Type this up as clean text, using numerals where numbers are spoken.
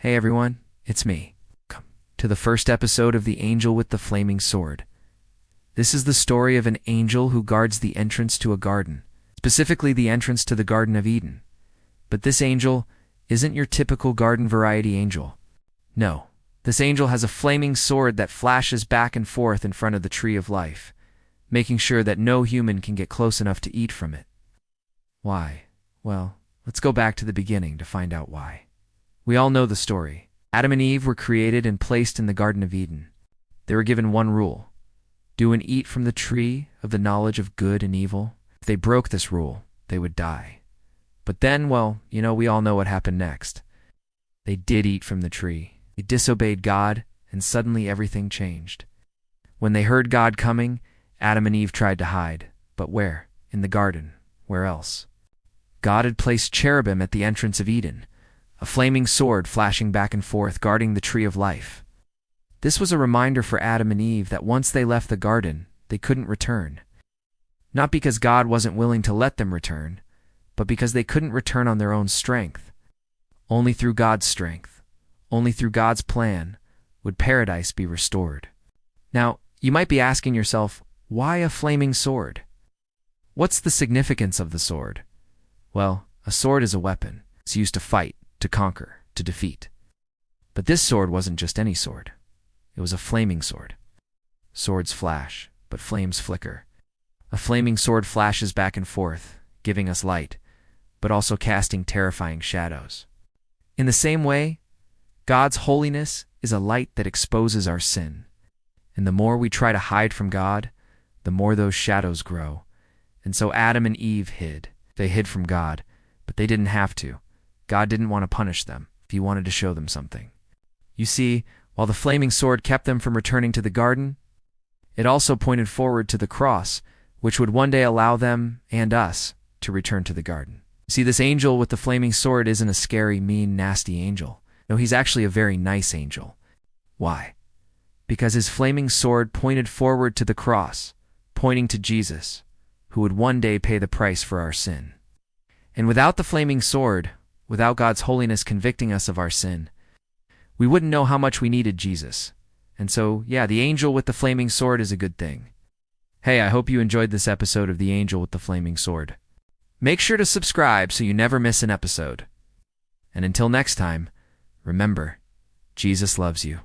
Hey everyone, it's me. Welcome to the first episode of The Angel with the Flaming Sword. This is the story of an angel who guards the entrance to a garden, specifically the entrance to the Garden of Eden. But this angel isn't your typical garden variety angel. No, this angel has a flaming sword that flashes back and forth in front of the tree of life, making sure that no human can get close enough to eat from it. Why? Well, let's go back to the beginning to find out why. We all know the story. Adam and Eve were created and placed in the Garden of Eden. They were given one rule: do and eat from the tree of the knowledge of good and evil. If they broke this rule, they would die. But then, well, we all know what happened next. They did eat from the tree. They disobeyed God, and suddenly everything changed. When they heard God coming, Adam and Eve tried to hide. But where? In the garden. Where else? God had placed cherubim at the entrance of Eden, a flaming sword flashing back and forth guarding the tree of life. This was a reminder for Adam and Eve that once they left the garden, they couldn't return. Not because God wasn't willing to let them return, but because they couldn't return on their own strength. Only through God's strength, only through God's plan, would paradise be restored. Now, you might be asking yourself, why a flaming sword? What's the significance of the sword? Well, a sword is a weapon. It's used to fight, to conquer, to defeat. But this sword wasn't just any sword. It was a flaming sword. Swords flash, but flames flicker. A flaming sword flashes back and forth, giving us light, but also casting terrifying shadows. In the same way, God's holiness is a light that exposes our sin. And the more we try to hide from God, the more those shadows grow. And so Adam and Eve hid. They hid from God, but they didn't have to. God didn't want to punish them. He wanted to show them something. You see, while the flaming sword kept them from returning to the garden, it also pointed forward to the cross, which would one day allow them and us to return to the garden. See, this angel with the flaming sword isn't a scary, mean, nasty angel. No, he's actually a very nice angel. Why? Because his flaming sword pointed forward to the cross, pointing to Jesus, who would one day pay the price for our sin. And without the flaming sword, without God's holiness convicting us of our sin, we wouldn't know how much we needed Jesus. And so, yeah, the angel with the flaming sword is a good thing. Hey, I hope you enjoyed this episode of The Angel with the Flaming Sword. Make sure to subscribe so you never miss an episode. And until next time, remember, Jesus loves you.